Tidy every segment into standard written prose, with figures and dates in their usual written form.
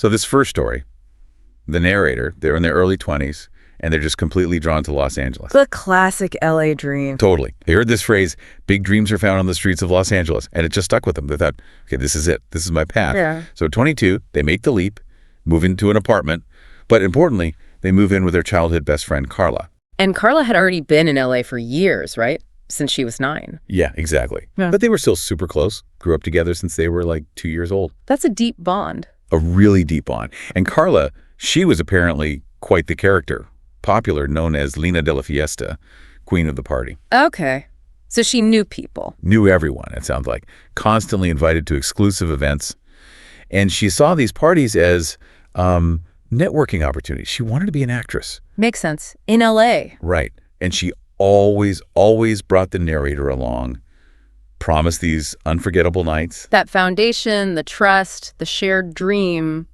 So this first story, the narrator, they're in their early 20s, and they're just completely drawn to Los Angeles. The classic LA dream. Totally. They heard this phrase, big dreams are found on the streets of Los Angeles, and it just stuck with them. They thought, okay, this is it. This is my path. Yeah. So at 22, they make the leap, move into an apartment, but importantly, they move in with their childhood best friend, Carla. And Carla had already been in LA for years, right? Since she was 9. Yeah, exactly. Yeah. But they were still super close, grew up together since they were like 2 years old. That's a deep bond. A really deep bond. And Carla, she was apparently quite the character, popular, known as Lina de la Fiesta, queen of the party. Okay. So she knew people. Knew everyone, it sounds like. Constantly invited to exclusive events. And she saw these parties as networking opportunities. She wanted to be an actress. Makes sense. In LA. Right. And she always brought the narrator along, promised these unforgettable nights. That foundation, the trust, the shared dream,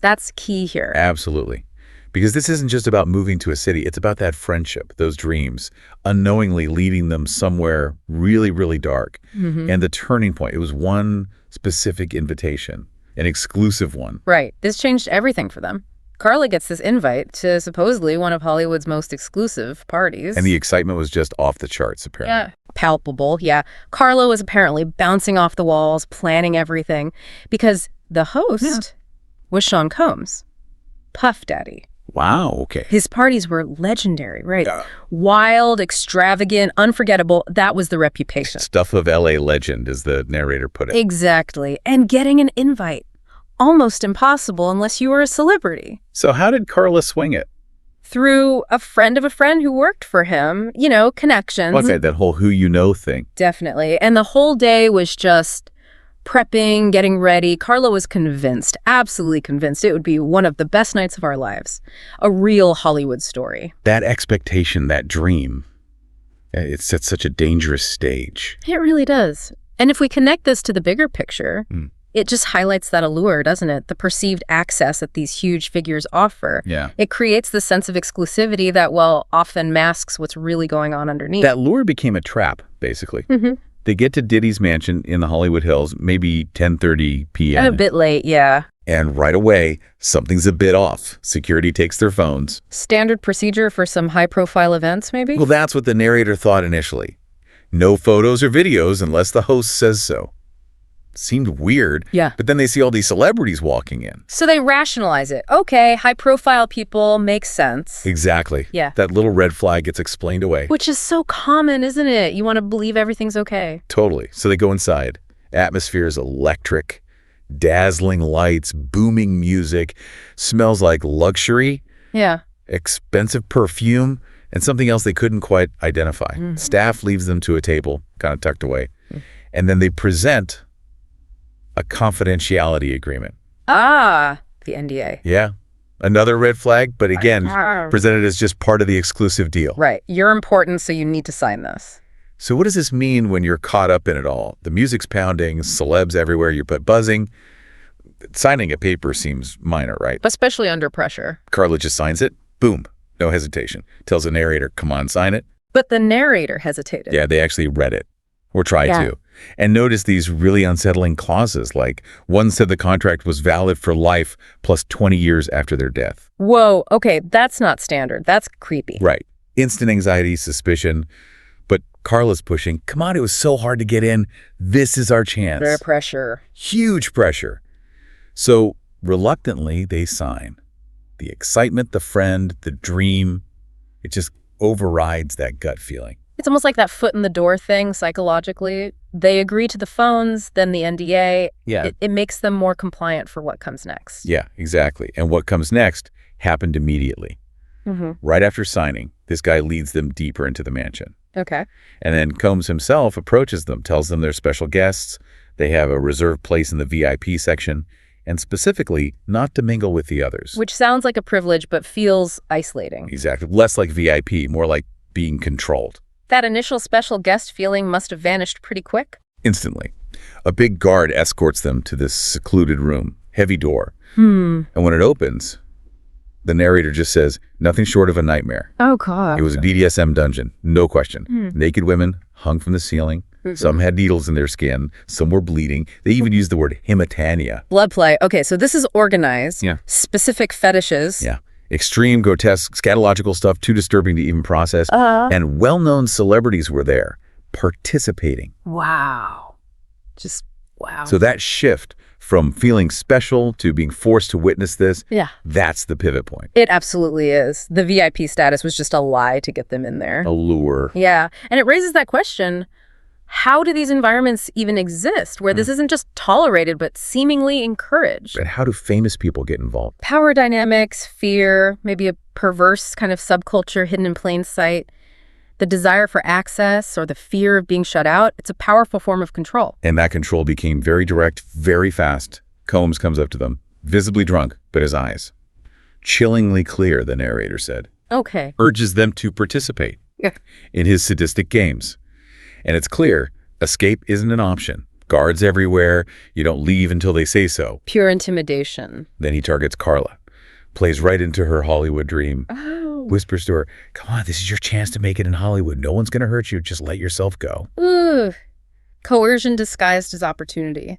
that's key here. Absolutely. Because this isn't just about moving to a city. It's about that friendship, those dreams, unknowingly leading them somewhere really, really dark. Mm-hmm. And the turning point, it was one specific invitation, an exclusive one. Right. This changed everything for them. Carla gets this invite to supposedly one of Hollywood's most exclusive parties. And the excitement was just off the charts, apparently. Yeah. Palpable, yeah. Carla was apparently bouncing off the walls, planning everything, because the host was Sean Combs, Puff Daddy. Wow, okay. His parties were legendary, right? Wild, extravagant, unforgettable. That was the reputation. Stuff of L.A. legend, as the narrator put it. Exactly. And getting an invite, almost impossible unless you were a celebrity. So how did Carla swing it? Through a friend of a friend who worked for him, you know, connections. Okay, that whole who you know thing. Definitely. And the whole day was just prepping, getting ready. Carla was convinced, absolutely convinced, it would be one of the best nights of our lives. A real Hollywood story. That expectation, that dream, it sets such a dangerous stage. It really does. And if we connect this to the bigger picture, it just highlights that allure, doesn't it? The perceived access that these huge figures offer. Yeah. It creates the sense of exclusivity that, well, often masks what's really going on underneath. That lure became a trap, basically. Mm-hmm. They get to Diddy's mansion in the Hollywood Hills, maybe 10:30 p.m. A bit late, yeah. And right away, something's a bit off. Security takes their phones. Standard procedure for some high-profile events, maybe? Well, that's what the narrator thought initially. No photos or videos unless the host says so. Seemed weird. Yeah. But then they see all these celebrities walking in. So they rationalize it. Okay, high-profile people makes sense. Exactly. Yeah. That little red flag gets explained away. Which is so common, isn't it? You want to believe everything's okay. Totally. So they go inside. Atmosphere is electric. Dazzling lights, booming music. Smells like luxury. Yeah. Expensive perfume. And something else they couldn't quite identify. Mm-hmm. Staff leaves them to a table, kind of tucked away. And then they present a confidentiality agreement. Ah, the NDA. Yeah. Another red flag, but again, presented as just part of the exclusive deal. Right. You're important, so you need to sign this. So what does this mean when you're caught up in it all? The music's pounding, celebs everywhere, you're buzzing. Signing a paper seems minor, right? Especially under pressure. Carla just signs it. Boom. No hesitation. Tells the narrator, come on, sign it. But the narrator hesitated. Yeah, they actually read it. Or tried to. And notice these really unsettling clauses, like one said the contract was valid for life plus 20 years after their death. Whoa, okay, that's not standard. That's creepy. Right. Instant anxiety, suspicion. But Carla's pushing, come on, it was so hard to get in. This is our chance. Their pressure. Huge pressure. So reluctantly, they sign. The excitement, the friend, the dream, it just overrides that gut feeling. It's almost like that foot in the door thing psychologically. They agree to the phones, then the NDA. Yeah. It makes them more compliant for what comes next. Yeah, exactly. And what comes next happened immediately. Mm-hmm. Right after signing, this guy leads them deeper into the mansion. Okay. And then Combs himself approaches them, tells them they're special guests. They have a reserved place in the VIP section, and specifically not to mingle with the others. Which sounds like a privilege, but feels isolating. Exactly. Less like VIP, more like being controlled. That initial special guest feeling must have vanished pretty quick. Instantly. A big guard escorts them to this secluded room, heavy door. And when it opens, the narrator just says, nothing short of a nightmare. Oh, God. It was a BDSM dungeon, no question. Naked women hung from the ceiling, Some had needles in their skin. Some were bleeding. They even used the word hematania. Blood play. Okay, so this is organized. Yeah. Specific fetishes. Yeah. Extreme, grotesque, scatological stuff, too disturbing to even process. And well-known celebrities were there, participating. Wow. Just wow. So that shift from feeling special to being forced to witness this, that's the pivot point. It absolutely is. The VIP status was just a lie to get them in there. A lure. Yeah. And it raises that question, how do these environments even exist where this isn't just tolerated but seemingly encouraged? And how do famous people get involved? Power dynamics, fear, maybe a perverse kind of subculture hidden in plain sight. The desire for access or the fear of being shut out, it's a powerful form of control. And that control became very direct, very fast. Combs comes up to them, visibly drunk, but his eyes chillingly clear, the narrator said. Okay. Urges them to participate in his sadistic games. And it's clear, escape isn't an option. Guards everywhere. You don't leave until they say so. Pure intimidation. Then he targets Carla, plays right into her Hollywood dream. Whispers to her, come on, this is your chance to make it in Hollywood. No one's going to hurt you. Just let yourself go. Ooh. Coercion disguised as opportunity.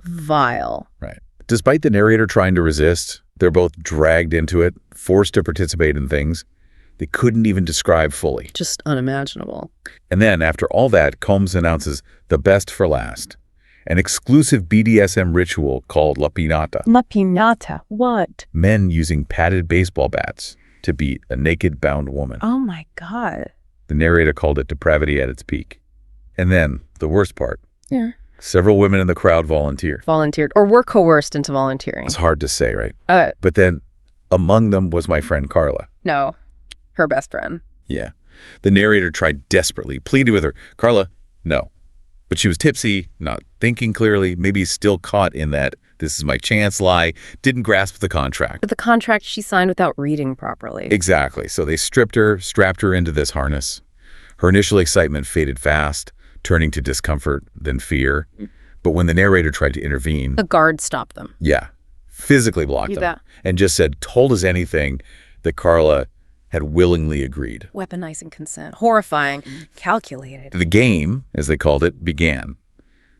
Vile. Right. Despite the narrator trying to resist, they're both dragged into it, forced to participate in things they couldn't even describe fully. Just unimaginable. And then, after all that, Combs announces the best for last. An exclusive BDSM ritual called La Piñata. La Piñata? What? Men using padded baseball bats to beat a naked, bound woman. Oh my God. The narrator called it depravity at its peak. And then, the worst part. Yeah. Several women in the crowd volunteered. Volunteered, or were coerced into volunteering. It's hard to say, right? But then, among them was my friend Carla. No, her best friend. Yeah. The narrator tried desperately, pleaded with her. Carla, no. But she was tipsy, not thinking clearly, maybe still caught in that this is my chance lie, didn't grasp the contract. But the contract she signed without reading properly. Exactly. So they stripped her, strapped her into this harness. Her initial excitement faded fast, turning to discomfort, then fear. But when the narrator tried to intervene... The guard stopped them. Yeah. Physically blocked them. And just said, told us anything that Carla had willingly agreed. Weaponizing consent. Horrifying. Calculated. The game, as they called it, began.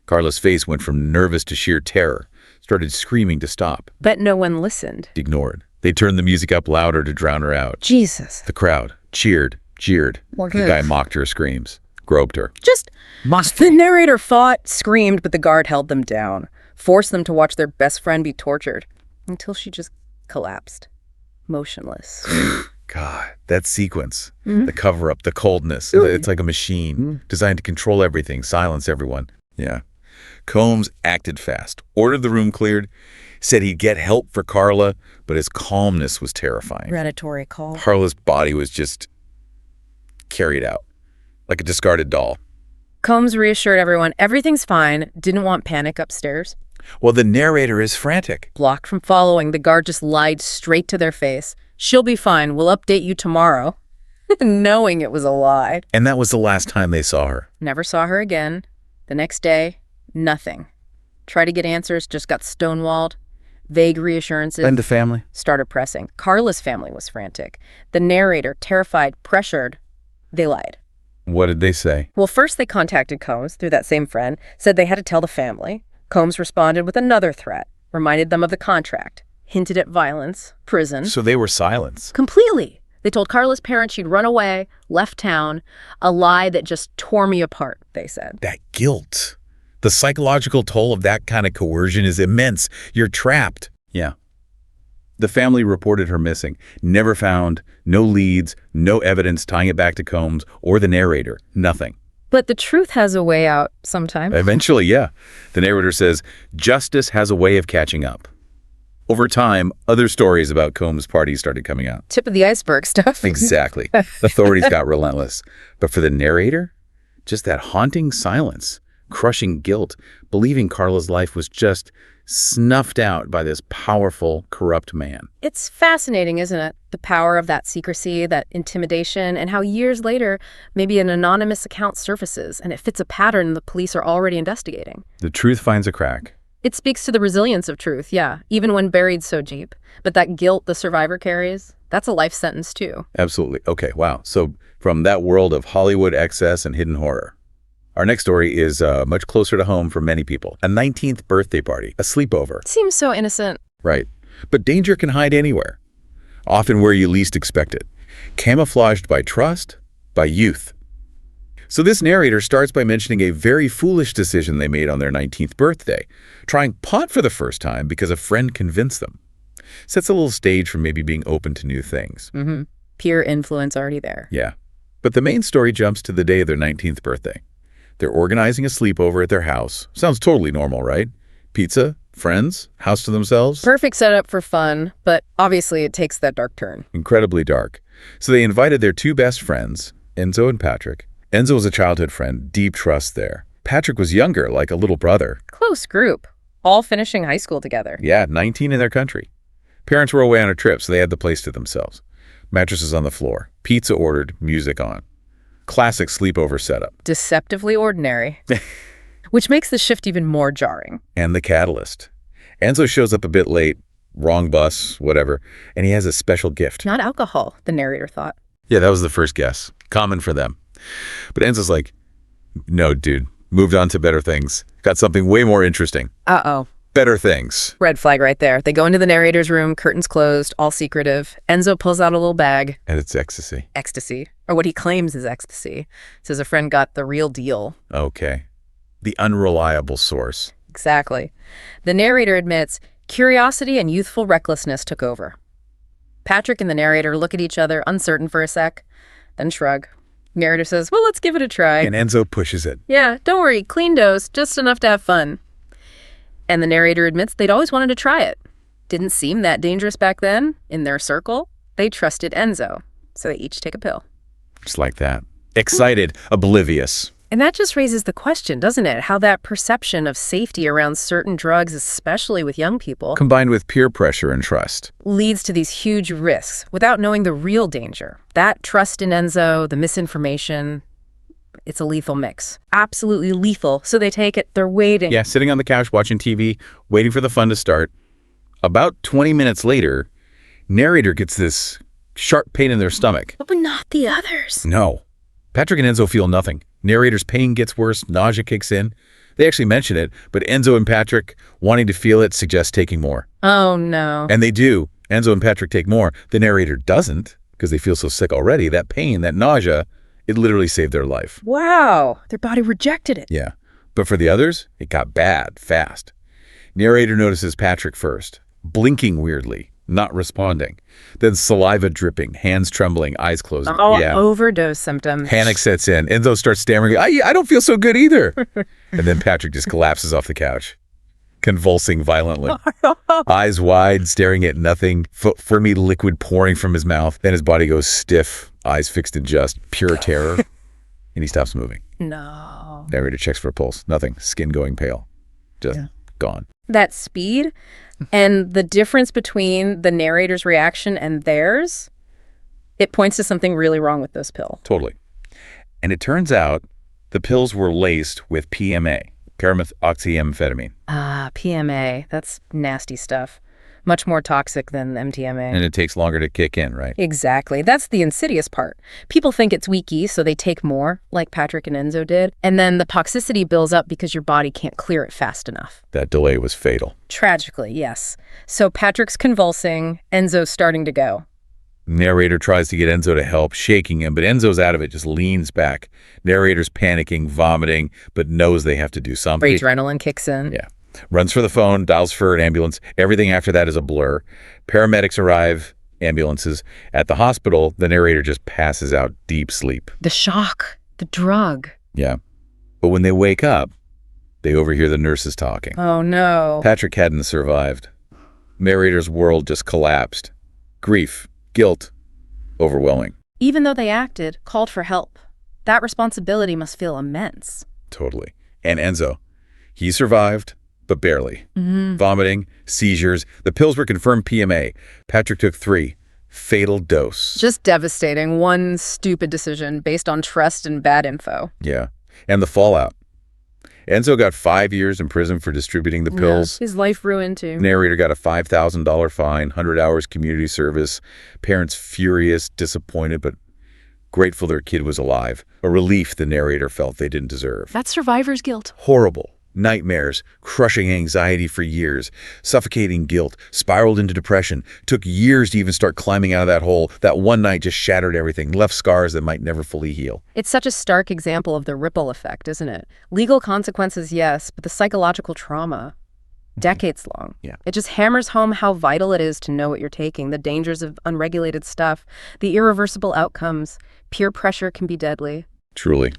Carla's face went from nervous to sheer terror, started screaming to stop. But no one listened. Ignored. They turned the music up louder to drown her out. Jesus. The crowd cheered, jeered. The guy mocked her screams, groped her. The narrator fought, screamed, but the guard held them down, forced them to watch their best friend be tortured, until she just collapsed, motionless. God, that sequence, the cover-up, the coldness, it's like a machine designed to control everything, silence everyone. Yeah. Combs acted fast, ordered the room cleared, said he'd get help for Carla, but his calmness was terrifying. Predatory call. Carla's body was just carried out, like a discarded doll. Combs reassured everyone everything's fine, didn't want panic upstairs. Well, the narrator is frantic. Blocked from following, the guard just lied straight to their face. She'll be fine, we'll update you tomorrow. Knowing it was a lie. And that was the last time they saw her. Never saw her again. The next day, nothing. Tried to get answers, just got stonewalled. Vague reassurances. And the family? Started pressing. Carla's family was frantic. The narrator, terrified, pressured. They lied. What did they say? Well, first they contacted Combs through that same friend, said they had to tell the family. Combs responded with another threat, reminded them of the contract, hinted at violence, prison. So they were silenced. Completely. They told Carla's parents she'd run away, left town, a lie that just tore me apart, they said. That guilt. The psychological toll of that kind of coercion is immense. You're trapped. Yeah. The family reported her missing. Never found. No leads. No evidence tying it back to Combs or the narrator. Nothing. But the truth has a way out sometimes. Eventually, yeah. The narrator says, justice has a way of catching up. Over time, other stories about Combs' party started coming out. Tip of the iceberg stuff. Exactly. Authorities got relentless. But for the narrator, just that haunting silence, crushing guilt, believing Carla's life was just snuffed out by this powerful, corrupt man. It's fascinating, isn't it? The power of that secrecy, that intimidation, and how years later, maybe an anonymous account surfaces, and it fits a pattern the police are already investigating. The truth finds a crack. It speaks to the resilience of truth, yeah, even when buried so deep. But that guilt the survivor carries, that's a life sentence too. Absolutely. Okay, wow. So from that world of Hollywood excess and hidden horror, Our next story is much closer to home for many people. A 19th birthday party, a sleepover. Seems so innocent. Right. But danger can hide anywhere, often where you least expect it. Camouflaged by trust, by youth. So this narrator starts by mentioning a very foolish decision they made on their 19th birthday, trying pot for the first time because a friend convinced them. Sets a little stage for maybe being open to new things. Mm-hmm. Peer influence already there. Yeah. But the main story jumps to the day of their 19th birthday. They're organizing a sleepover at their house. Sounds totally normal, right? Pizza, friends, house to themselves. Perfect setup for fun, but obviously it takes that dark turn. Incredibly dark. So they invited their two best friends, Enzo and Patrick. Enzo was a childhood friend, deep trust there. Patrick was younger, like a little brother. Close group, all finishing high school together. Yeah, 19 in their country. Parents were away on a trip, so they had the place to themselves. Mattresses on the floor, pizza ordered, music on. Classic sleepover setup. Deceptively ordinary. Which makes the shift even more jarring. And the catalyst. Enzo shows up a bit late, wrong bus, whatever, and he has a special gift. Not alcohol, the narrator thought. Yeah, that was the first guess. Common for them. But Enzo's like, no, dude, moved on to better things. Got something way more interesting. Uh-oh. Better things. Red flag right there. They go into the narrator's room, curtains closed, all secretive. Enzo pulls out a little bag. And it's ecstasy. Ecstasy. Or what he claims is ecstasy. Says a friend got the real deal. Okay. The unreliable source. Exactly. The narrator admits curiosity and youthful recklessness took over. Patrick and the narrator look at each other, uncertain for a sec, then shrug. Narrator says, well, let's give it a try. And Enzo pushes it. Yeah, don't worry, clean dose, just enough to have fun. And the narrator admits they'd always wanted to try it. Didn't seem that dangerous back then. In their circle, they trusted Enzo. So they each take a pill. Just like that. Excited, oblivious. And that just raises the question, doesn't it? How that perception of safety around certain drugs, especially with young people, Combined with peer pressure and trust. leads to these huge risks without knowing the real danger. That trust in Enzo, the misinformation, it's a lethal mix. Absolutely lethal. So they take it, they're waiting. Yeah, sitting on the couch watching TV, waiting for the fun to start. About 20 minutes later, narrator gets this sharp pain in their stomach. But not the others. No. Patrick and Enzo feel nothing. Narrator's pain gets worse, nausea kicks in. They actually mention it, but Enzo and Patrick, wanting to feel it, suggest taking more. Oh, no. And they do. Enzo and Patrick take more. The narrator doesn't, because they feel so sick already. That pain, that nausea, it literally saved their life. Wow. Their body rejected it. Yeah. But for the others, it got bad, fast. Narrator notices Patrick first, blinking weirdly, not responding. Then saliva dripping, hands trembling, eyes closed. Oh, yeah. Overdose symptoms. Panic sets in. Enzo starts stammering, I don't feel so good either. And then Patrick just collapses off the couch, convulsing violently. Eyes wide, staring at nothing, foamy liquid pouring from his mouth. Then his body goes stiff, eyes fixed in just pure terror. And he stops moving. No. Narrator checks for a pulse. Nothing. Skin going pale. Just gone. That speed and the difference between the narrator's reaction and theirs, it points to something really wrong with this pill. Totally. And it turns out the pills were laced with PMA, paramethoxyamphetamine. Ah, PMA. That's nasty stuff. Much more toxic than MDMA. And it takes longer to kick in, right? Exactly. That's the insidious part. People think it's weaky, so they take more, like Patrick and Enzo did. And then the toxicity builds up because your body can't clear it fast enough. That delay was fatal. Tragically, yes. So Patrick's convulsing, Enzo's starting to go. Narrator tries to get Enzo to help, shaking him, but Enzo's out of it, just leans back. Narrator's panicking, vomiting, but knows they have to do something. Adrenaline kicks in. Yeah. Runs for the phone, dials for an ambulance. Everything after that is a blur. Paramedics arrive, ambulances. At the hospital, the narrator just passes out, deep sleep. The shock, the drug. Yeah. But when they wake up, they overhear the nurses talking. Oh, no. Patrick hadn't survived. Narrator's world just collapsed. Grief, guilt, overwhelming. Even though they acted, called for help, that responsibility must feel immense. Totally. And Enzo, he survived, but barely. Vomiting, seizures. The pills were confirmed PMA. Patrick took 3. Fatal dose. Just devastating. One stupid decision based on trust and bad info. Yeah. And the fallout. Enzo got 5 years in prison for distributing the pills. His life ruined too. Narrator got a $5,000 fine, 100 hours community service. Parents furious, disappointed, but grateful their kid was alive, a relief the narrator felt they didn't deserve. That's survivor's guilt. Horrible. Nightmares, crushing anxiety for years, suffocating guilt, spiraled into depression, took years to even start climbing out of that hole. That one night just shattered everything, left scars that might never fully heal. It's such a stark example of the ripple effect, isn't it? Legal consequences, yes, but the psychological trauma, decades long. Yeah. It just hammers home how vital it is to know what you're taking, the dangers of unregulated stuff, the irreversible outcomes. Peer pressure can be deadly. Truly.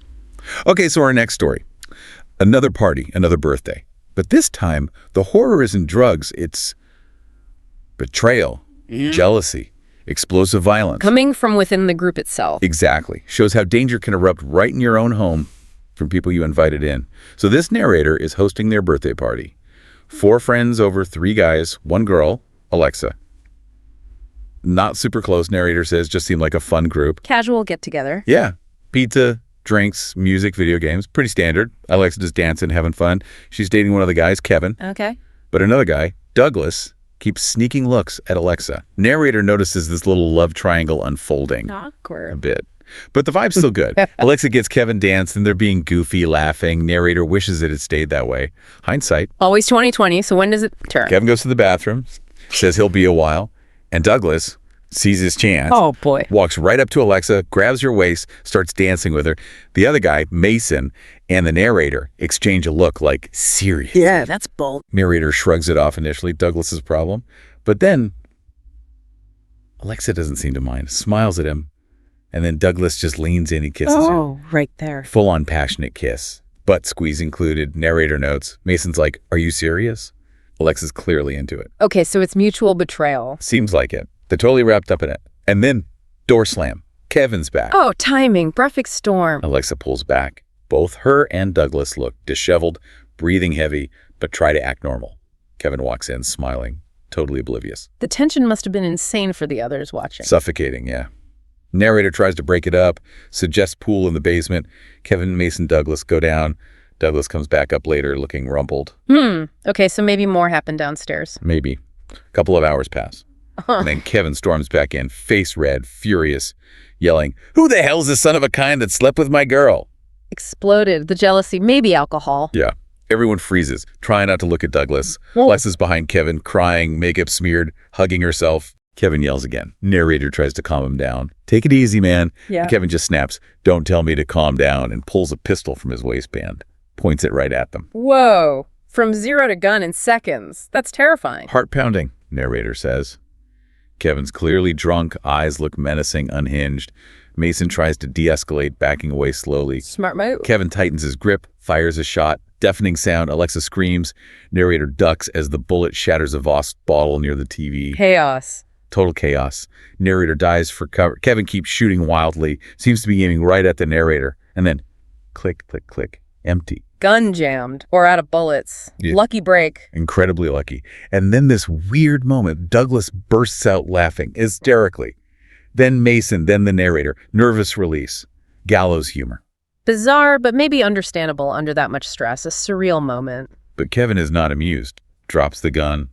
Okay, so our next story. Another party, another birthday. But this time, the horror isn't drugs, it's betrayal, jealousy, explosive violence. Coming from within the group itself. Exactly. Shows how danger can erupt right in your own home from people you invited in. So this narrator is hosting their birthday party. 4 friends over 3 guys, 1 girl, Alexa. Not super close, narrator says, just seemed like a fun group. Casual get-together. Yeah. Pizza, drinks, music, video games. Pretty standard. Alexa just dancing, having fun. She's dating one of the guys, Kevin. Okay. But another guy, Douglas, keeps sneaking looks at Alexa. Narrator notices this little love triangle unfolding. Awkward. A bit. But the vibe's still good. Alexa gets Kevin dancing. They're being goofy, laughing. Narrator wishes it had stayed that way. Hindsight. Always 20/20, so when does it turn? Kevin goes to the bathroom, says he'll be a while, and Douglas sees his chance. Oh, boy. Walks right up to Alexa, grabs her waist, starts dancing with her. The other guy, Mason, and the narrator exchange a look like, serious. Yeah, that's bold. Narrator shrugs it off initially, Douglas's problem. But then Alexa doesn't seem to mind, smiles at him, and then Douglas just leans in and kisses her. Oh, right there. Full-on passionate kiss. Butt squeeze included, narrator notes. Mason's like, are you serious? Alexa's clearly into it. Okay, so it's mutual betrayal. Seems like it. They're totally wrapped up in it. And then, door slam. Kevin's back. Oh, timing. Perfect storm. Alexa pulls back. Both her and Douglas look disheveled, breathing heavy, but try to act normal. Kevin walks in, smiling, totally oblivious. The tension must have been insane for the others watching. Suffocating, yeah. Narrator tries to break it up, suggests pool in the basement. Kevin, Mason, Douglas go down. Douglas comes back up later looking rumpled. Okay, so maybe more happened downstairs. Maybe. A couple of hours pass. And then Kevin storms back in, face red, furious, yelling, who the hell's the son of a kind that slept with my girl? Exploded. The jealousy, maybe alcohol. Yeah. Everyone freezes, trying not to look at Douglas. Alexa's behind Kevin, crying, makeup smeared, hugging herself. Kevin yells again. Narrator tries to calm him down. Take it easy, man. Yeah. Kevin just snaps, don't tell me to calm down, and pulls a pistol from his waistband. Points it right at them. Whoa. From 0 to gun in seconds. That's terrifying. Heart pounding, narrator says. Kevin's clearly drunk, eyes look menacing, unhinged. Mason tries to de-escalate, backing away slowly. Smart move. Kevin tightens his grip, fires a shot. Deafening sound, Alexa screams. Narrator ducks as the bullet shatters a Voss bottle near the TV. Chaos. Total chaos. Narrator dives for cover. Kevin keeps shooting wildly, seems to be aiming right at the narrator. And then, click, click, click, empty. Gun jammed or out of bullets. Yeah. Lucky break. Incredibly lucky. And then this weird moment, Douglas bursts out laughing, hysterically. Then Mason, then the narrator. Nervous release. Gallows humor. Bizarre, but maybe understandable under that much stress. A surreal moment. But Kevin is not amused. Drops the gun.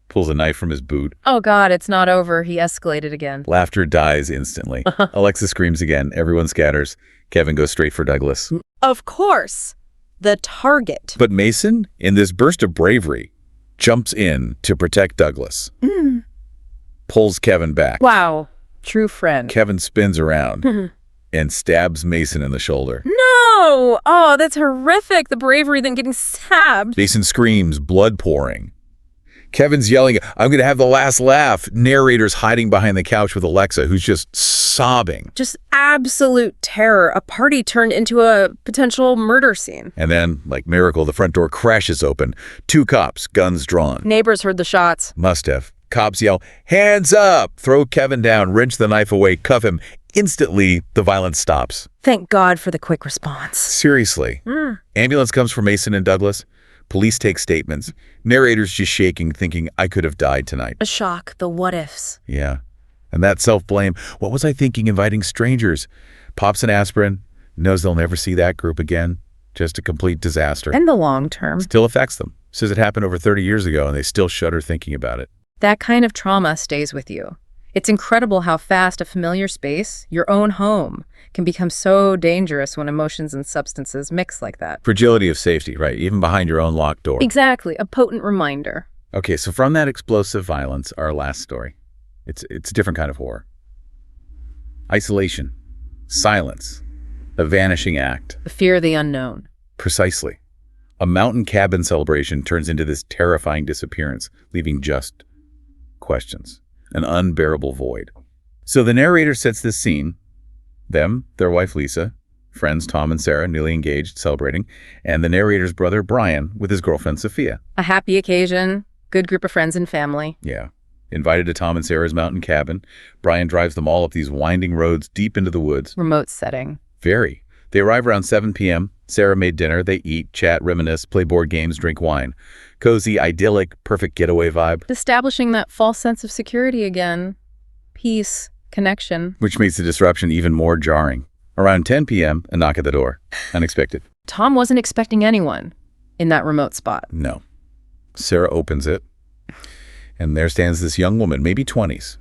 Pulls a knife from his boot. Oh, God, it's not over. He escalated again. Laughter dies instantly. Alexa screams again. Everyone scatters. Kevin goes straight for Douglas. Of course. The target. But Mason, in this burst of bravery, jumps in to protect Douglas. Pulls Kevin back. Wow. True friend. Kevin spins around and stabs Mason in the shoulder. No! Oh, that's horrific. The bravery than getting stabbed. Mason screams, blood pouring. Kevin's yelling, I'm going to have the last laugh. Narrator's hiding behind the couch with Alexa, who's just sobbing. Just absolute terror. A party turned into a potential murder scene. And then, like miracle, the front door crashes open. 2 cops, guns drawn. Neighbors heard the shots. Must have. Cops yell, hands up! Throw Kevin down, wrench the knife away, cuff him. Instantly, the violence stops. Thank God for the quick response. Seriously. Ambulance comes for Mason and Douglas. Police take statements. Narrator's just shaking, thinking, I could have died tonight. A shock. The what-ifs. Yeah. And that self-blame. What was I thinking inviting strangers? Pops an aspirin. Knows they'll never see that group again. Just a complete disaster. And the long term. Still affects them. Says it happened over 30 years ago and they still shudder thinking about it. That kind of trauma stays with you. It's incredible how fast a familiar space, your own home, can become so dangerous when emotions and substances mix like that. Fragility of safety, right? Even behind your own locked door. Exactly, a potent reminder. Okay, so from that explosive violence, our last story. It's a different kind of horror. Isolation, silence, a vanishing act. The fear of the unknown. Precisely. A mountain cabin celebration turns into this terrifying disappearance, leaving just questions, an unbearable void. So the narrator sets this scene. Them, their wife Lisa, friends Tom and Sarah, newly engaged, celebrating, and the narrator's brother Brian with his girlfriend Sophia. A happy occasion, good group of friends and family. Yeah. Invited to Tom and Sarah's mountain cabin, Brian drives them all up these winding roads deep into the woods. Remote setting. Very. They arrive around 7 p.m. Sarah made dinner. They eat, chat, reminisce, play board games, drink wine. Cozy, idyllic, perfect getaway vibe. Establishing that false sense of security again. Peace, connection. Which makes the disruption even more jarring. Around 10 p.m., a knock at the door. Unexpected. Tom wasn't expecting anyone in that remote spot. No. Sarah opens it, and there stands this young woman, maybe 20s.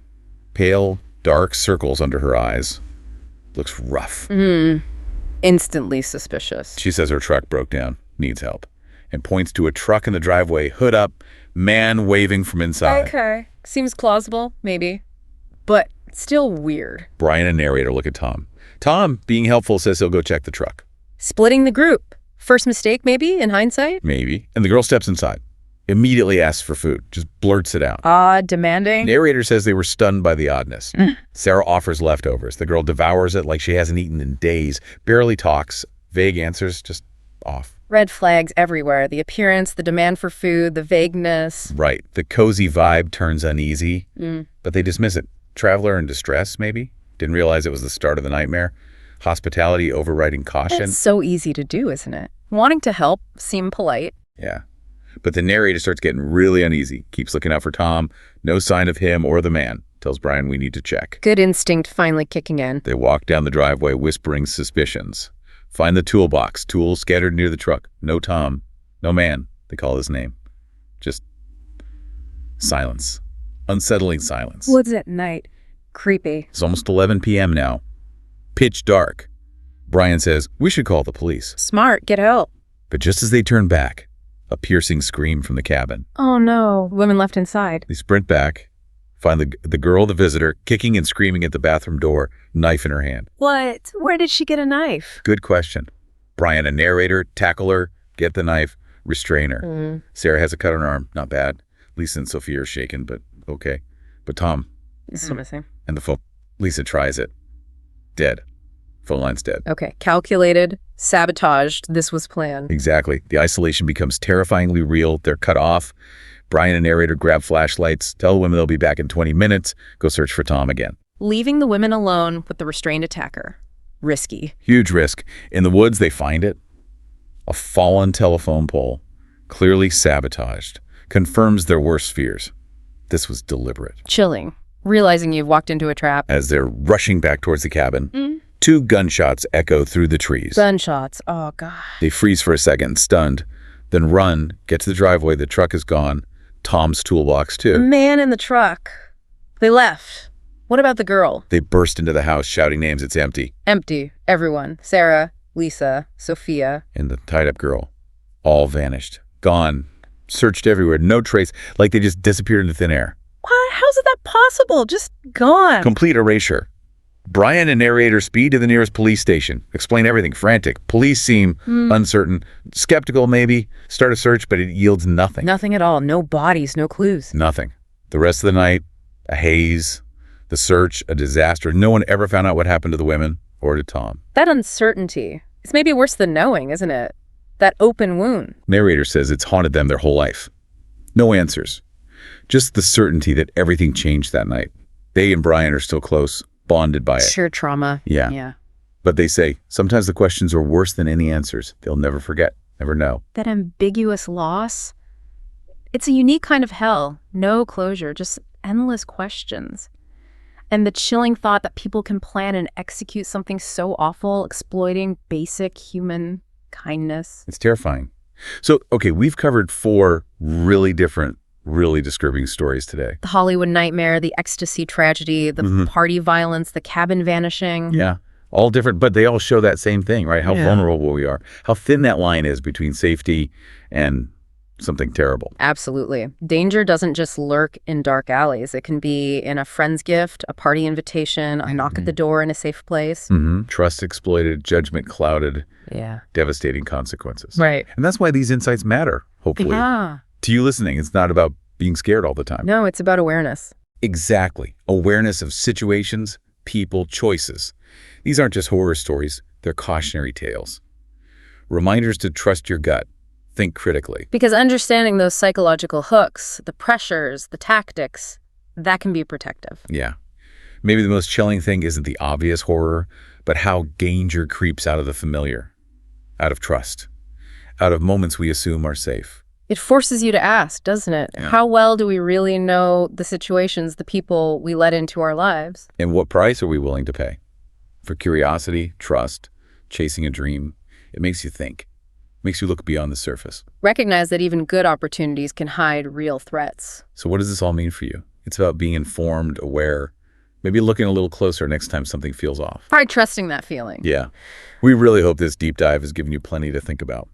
Pale, dark circles under her eyes. Looks rough. Instantly suspicious. She says her truck broke down, needs help, and points to a truck in the driveway, hood up, man waving from inside. Okay. Seems plausible, maybe. But still weird. Brian and narrator look at Tom. Tom, being helpful, says he'll go check the truck. Splitting the group. First mistake, maybe, in hindsight? Maybe. And the girl steps inside. Immediately asks for food. Just blurts it out. Demanding? Narrator says they were stunned by the oddness. Sarah offers leftovers. The girl devours it like she hasn't eaten in days. Barely talks. Vague answers, just off. Red flags everywhere. The appearance, the demand for food, the vagueness. Right. The cozy vibe turns uneasy. But they dismiss it. Traveler in distress, maybe? Didn't realize it was the start of the nightmare. Hospitality overriding caution. It's so easy to do, isn't it? Wanting to help, seem polite. Yeah. But the narrator starts getting really uneasy. Keeps looking out for Tom. No sign of him or the man. Tells Brian we need to check. Good instinct finally kicking in. They walk down the driveway whispering suspicions. Find the toolbox. Tools scattered near the truck. No Tom. No man. They call his name. Just silence. Unsettling silence. Woods at night. Creepy. It's almost 11 p.m. now. Pitch dark. Brian says, we should call the police. Smart. Get help. But just as they turn back, a piercing scream from the cabin. Oh no. Women left inside. They sprint back, find the girl, the visitor, kicking and screaming at the bathroom door, knife in her hand. What? Where did she get a knife? Good question. Brian, a narrator, tackle her, get the knife, restrain her. Sarah has a cut on her arm. Not bad. Lisa and Sophia are shaken, but okay. But Tom. Still missing. And the phone. Lisa tries it. Dead. Phone line's dead. Okay. Calculated, sabotaged. This was planned. Exactly. The isolation becomes terrifyingly real. They're cut off. Brian and narrator grab flashlights, tell the women they'll be back in 20 minutes, go search for Tom again. Leaving the women alone with the restrained attacker. Risky. Huge risk. In the woods, they find it. A fallen telephone pole, clearly sabotaged, confirms their worst fears. This was deliberate. Chilling. Realizing you've walked into a trap. As they're rushing back towards the cabin, 2 gunshots echo through the trees. Gunshots. Oh, God. They freeze for a second, stunned, then run, get to the driveway. The truck is gone. Tom's toolbox, too. Man in the truck. They left. What about the girl? They burst into the house, shouting names. It's empty. Empty. Everyone. Sarah, Lisa, Sophia. And the tied-up girl. All vanished. Gone. Searched everywhere. No trace. Like they just disappeared into thin air. What? How's that possible? Just gone. Complete erasure. Brian and narrator speed to the nearest police station. Explain everything. Frantic. Police seem uncertain. Skeptical, maybe. Start a search, but it yields nothing. Nothing at all. No bodies, no clues. Nothing. The rest of the night, a haze. The search, a disaster. No one ever found out what happened to the women or to Tom. That uncertainty. It's maybe worse than knowing, isn't it? That open wound. Narrator says it's haunted them their whole life. No answers. Just the certainty that everything changed that night. They and Brian are still close. Bonded by it. Sure trauma. Yeah. But they say, sometimes the questions are worse than any answers. They'll never forget, never know. That ambiguous loss, it's a unique kind of hell. No closure, just endless questions. And the chilling thought that people can plan and execute something so awful, exploiting basic human kindness. It's terrifying. So, okay, we've covered 4 really different really disturbing stories today. The Hollywood nightmare, the ecstasy tragedy, the party violence, the cabin vanishing. Yeah, all different, but they all show that same thing, right? How vulnerable we are, how thin that line is between safety and something terrible. Absolutely. Danger doesn't just lurk in dark alleys. It can be in a friend's gift, a party invitation, a knock at the door in a safe place. Trust exploited, judgment clouded, devastating consequences. Right. And that's why these insights matter, hopefully. Yeah. To you listening, it's not about being scared all the time. No, it's about awareness. Exactly. Awareness of situations, people, choices. These aren't just horror stories, they're cautionary tales. Reminders to trust your gut. Think critically. Because understanding those psychological hooks, the pressures, the tactics, that can be protective. Yeah. Maybe the most chilling thing isn't the obvious horror, but how danger creeps out of the familiar, out of trust, out of moments we assume are safe. It forces you to ask, doesn't it? Yeah. How well do we really know the situations, the people we let into our lives? And what price are we willing to pay? For curiosity, trust, chasing a dream, it makes you think. Makes you look beyond the surface. Recognize that even good opportunities can hide real threats. So what does this all mean for you? It's about being informed, aware, maybe looking a little closer next time something feels off. Try trusting that feeling. Yeah. We really hope this deep dive has given you plenty to think about.